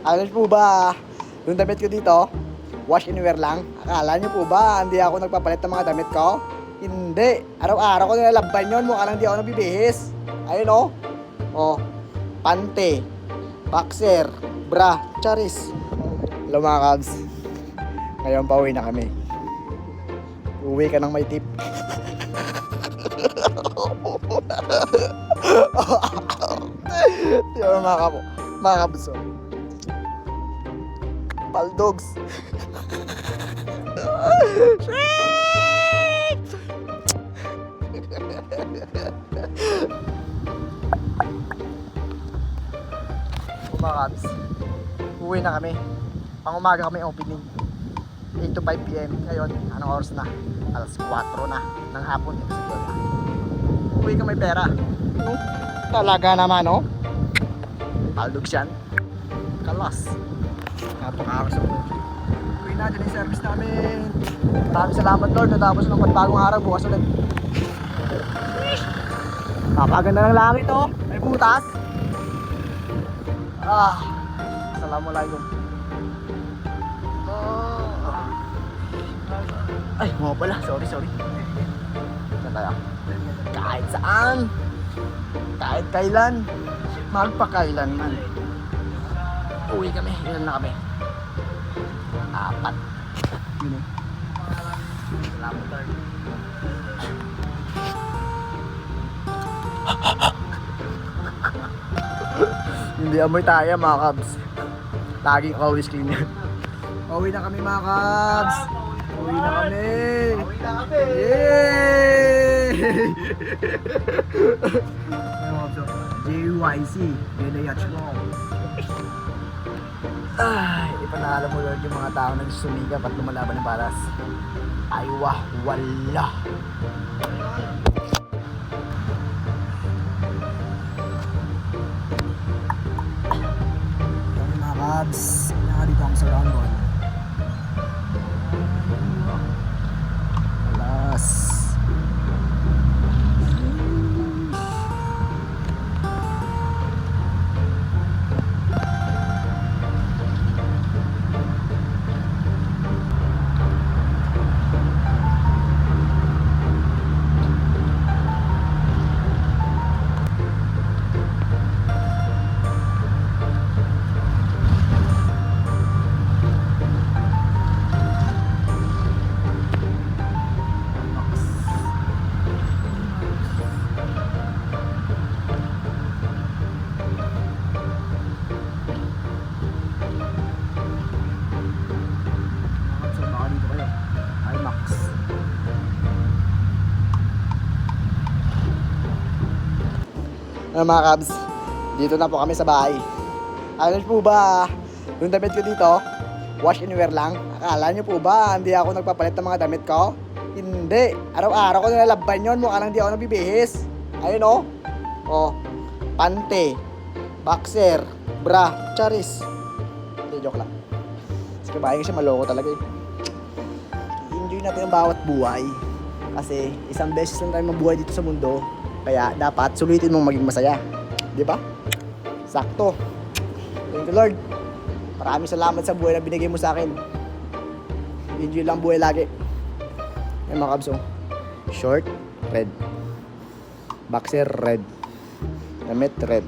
Ano po ba, yung damit ko dito, wash and wear lang? Akala niyo po ba, hindi ako nagpapalit ng mga damit ko? Hindi. Araw-araw ko nilalabban yun, mukha lang di ako nabibihis. Ayun o. Oh, pante, boxer, bra, charis. Hello mga kabs. Ngayon pauwi na kami. Uwi ka ng may tip. Yun mga kabs. Paldogs. Mga kabs, uwi na kami. Pang umaga kami opening, 8 to 5 PM. Ngayon, anong oras na? Alas 4 na ng hapon. Uwi ka may pera. Talaga naman, no? Paldogs yan. Kalas. Napakakas ako. Uwi na, dyan yung service namin. Maraming salamat Lord. Natapos ng panbagong araw. Bukas ulit. Napaganda ng langit, oh. May butas. Assalamualaikum. Ay, mga pala. Sorry. Saan tayo? Kahit saan. Kahit kailan. Magpakailan man. Uwi kami. Ilan na kami? 4. Yun o. Salamat Lord. Hindi amoy tayo mga kabs. Laging always clean yan. Uwi na kami mga kabs. Uwi na kami. Yay! JYC Yacht mo. Ay, ipanalo mo Lord yung mga tao nang sumigap at lumalaban ng baras. Ay wala. Mga kabs, dito ako sa round 1. Alas. Mga kabs, dito na po kami sa bahay. Ano po ba, yung damit ko dito, wash and wear lang? Akala niyo po ba, hindi ako nagpapalit ng mga damit ko? Hindi. Araw-araw ko nilalabban yun, mukha lang di ako nabibihis. Ayun o. Oh, pante, boxer, bra, charis. Hindi, joke lang. Sa kabahay kasi maloko talaga eh. Enjoy natin ang bawat buhay. Kasi isang beses lang tayo mabuhay dito sa mundo. Kaya dapat sulitin mong maging masaya. Di ba? Sakto. Thank you Lord. Maraming salamat sa buhay na binigay mo sa akin. Enjoy lang buhay lagi. Yan mga kabso. Short, red. Boxer, red. Damit, red.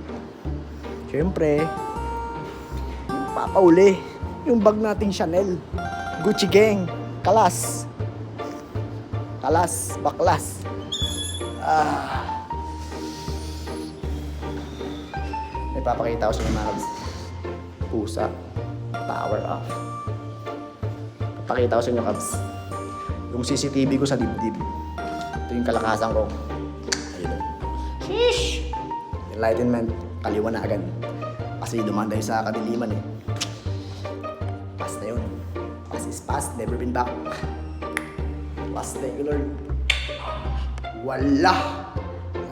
Siyempre, yung papauli. Yung bag nating Chanel. Gucci Gang. Kalas. Baklas. May papakita ko sa mga kabs. Pusa. Power off. Papakita ko sa inyo kabs. Yung CCTV ko sa dibdib. Ito yung kalakasan ko. Ayun. Sheesh! Enlightenment. Kaliwanagan. Kasi dumaan tayo sa kadiliman eh. Past na yun. Past is past. Never been back. Past, thank you Lord. Wala!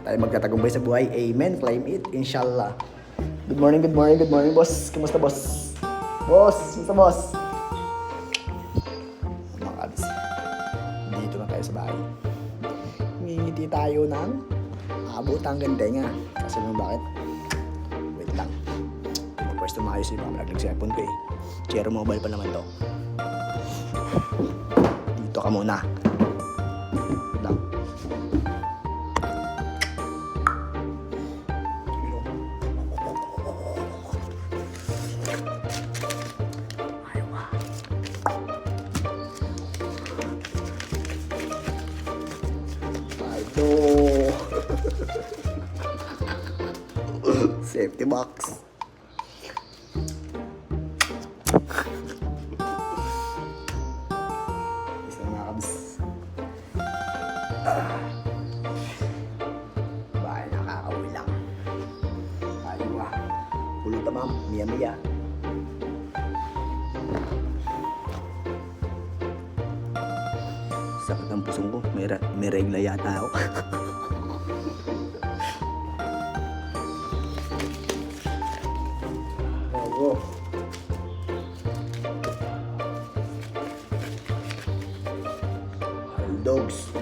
Tayo magtatagumpay sa buhay. Amen. Claim it. Inshallah. Good morning, boss. Kumusta, boss? Kumusta, boss? Mga kabs, dito na tayo sa bahay. Ngingiti tayo ng abot hanggang tenga. Kasi mo bakit? Wait lang. Pwesta gusto maayos yung mga cellphone ko eh. Chero mobile pa naman to. Dito ka muna. Lang. Ayaw ka. Ito. Safety box. Isa na mga kabs. Bahay nakakauwi lang. Ayaw ka. Pulutan ma'am. Miya-miya. Sakit ang pusong ko. May regla yata ako. Oo. Dogs.